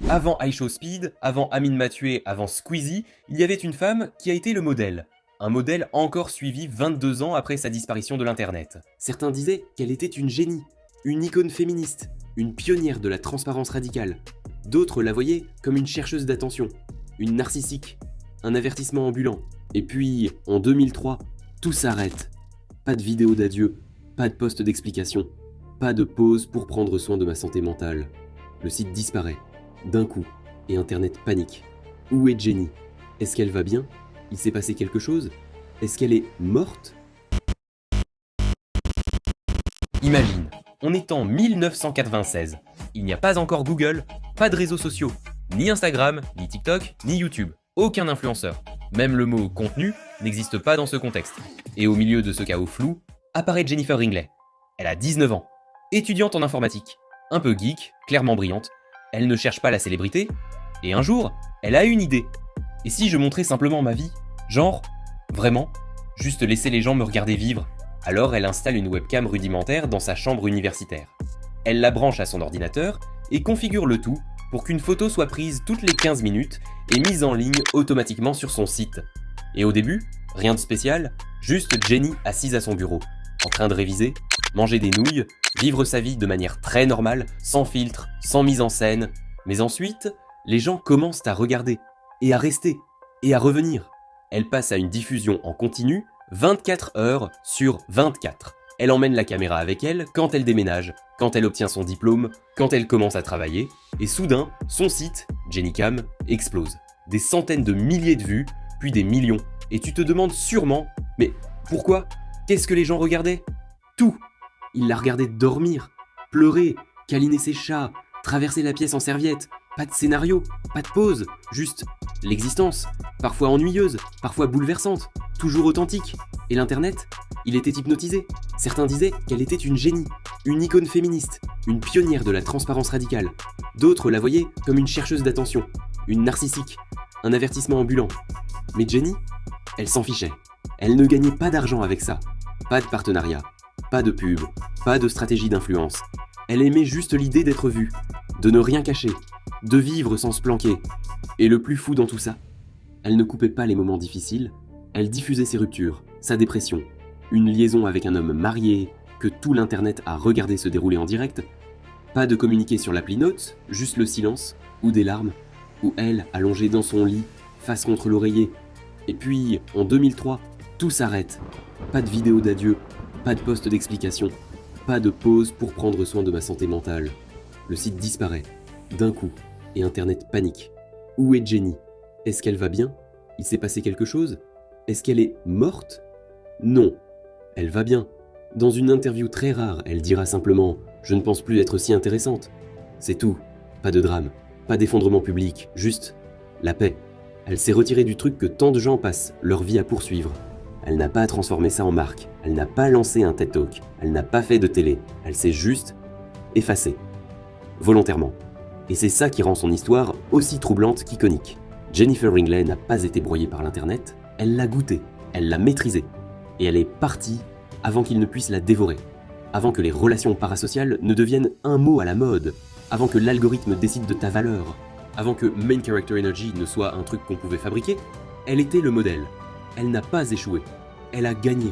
Avant iShowSpeed, avant Amine Mathieu, avant Squeezie, il y avait une femme qui a été le modèle. Un modèle encore suivi 22 ans après sa disparition de l'internet. Certains disaient qu'elle était une génie, une icône féministe, une pionnière de la transparence radicale. D'autres la voyaient comme une chercheuse d'attention, une narcissique, un avertissement ambulant. Et puis, en 2003, tout s'arrête. Pas de vidéo d'adieu, pas de post d'explication, pas de pause pour prendre soin de ma santé mentale. Le site disparaît, d'un coup, et Internet panique. Où est Jenny? Est-ce qu'elle va bien? Il s'est passé quelque chose? Est-ce qu'elle est morte? Imagine, on est en 1996. Il n'y a pas encore Google, pas de réseaux sociaux, ni Instagram, ni TikTok, ni YouTube. Aucun influenceur. Même le mot contenu n'existe pas dans ce contexte. Et au milieu de ce chaos flou, apparaît Jennifer Ringley. Elle a 19 ans, étudiante en informatique, un peu geek, clairement brillante. Elle ne cherche pas la célébrité, et un jour, elle a une idée. Et si je montrais simplement ma vie? Genre, vraiment, juste laisser les gens me regarder vivre. Alors elle installe une webcam rudimentaire dans sa chambre universitaire. Elle la branche à son ordinateur et configure le tout pour qu'une photo soit prise toutes les 15 minutes et mise en ligne automatiquement sur son site. Et au début, rien de spécial, juste Jenny assise à son bureau, en train de réviser, manger des nouilles, vivre sa vie de manière très normale, sans filtre, sans mise en scène. Mais ensuite, les gens commencent à regarder, et à rester, et à revenir. Elle passe à une diffusion en continu, 24 heures sur 24. Elle emmène la caméra avec elle quand elle déménage, quand elle obtient son diplôme, quand elle commence à travailler, et soudain, son site, JennyCam, explose. Des centaines de milliers de vues, puis des millions. Et tu te demandes sûrement, mais pourquoi? Qu'est-ce que les gens regardaient? Tout! Ils la regardaient dormir, pleurer, câliner ses chats, traverser la pièce en serviette. Pas de scénario, pas de pause, juste l'existence, parfois ennuyeuse, parfois bouleversante, toujours authentique. Et l'internet, il était hypnotisé. Certains disaient qu'elle était une génie, une icône féministe, une pionnière de la transparence radicale. D'autres la voyaient comme une chercheuse d'attention, une narcissique, un avertissement ambulant. Mais Jenny, elle s'en fichait. Elle ne gagnait pas d'argent avec ça. Pas de partenariat, pas de pub, pas de stratégie d'influence. Elle aimait juste l'idée d'être vue, de ne rien cacher, de vivre sans se planquer. Et le plus fou dans tout ça, elle ne coupait pas les moments difficiles, elle diffusait ses ruptures, sa dépression, une liaison avec un homme marié que tout l'internet a regardé se dérouler en direct. Pas de communiqué sur l'appli Notes, juste le silence, ou des larmes, ou elle allongée dans son lit, face contre l'oreiller. Et puis, en 2003, tout s'arrête. Pas de vidéo d'adieu, pas de post d'explication, pas de pause pour prendre soin de ma santé mentale. Le site disparaît, d'un coup, et Internet panique. Où est Jenny? Est-ce qu'elle va bien? Il s'est passé quelque chose? Est-ce qu'elle est morte? Non, elle va bien. Dans une interview très rare, elle dira simplement « Je ne pense plus être si intéressante ». C'est tout, pas de drame, pas d'effondrement public, juste la paix. Elle s'est retirée du truc que tant de gens passent leur vie à poursuivre. Elle n'a pas transformé ça en marque, elle n'a pas lancé un TED Talk, elle n'a pas fait de télé, elle s'est juste effacée. Volontairement. Et c'est ça qui rend son histoire aussi troublante qu'iconique. Jennifer Ringley n'a pas été broyée par l'internet, elle l'a goûtée, elle l'a maîtrisée. Et elle est partie avant qu'il ne puisse la dévorer. Avant que les relations parasociales ne deviennent un mot à la mode. Avant que l'algorithme décide de ta valeur. Avant que Main Character Energy ne soit un truc qu'on pouvait fabriquer. Elle était le modèle. Elle n'a pas échoué. Elle a gagné.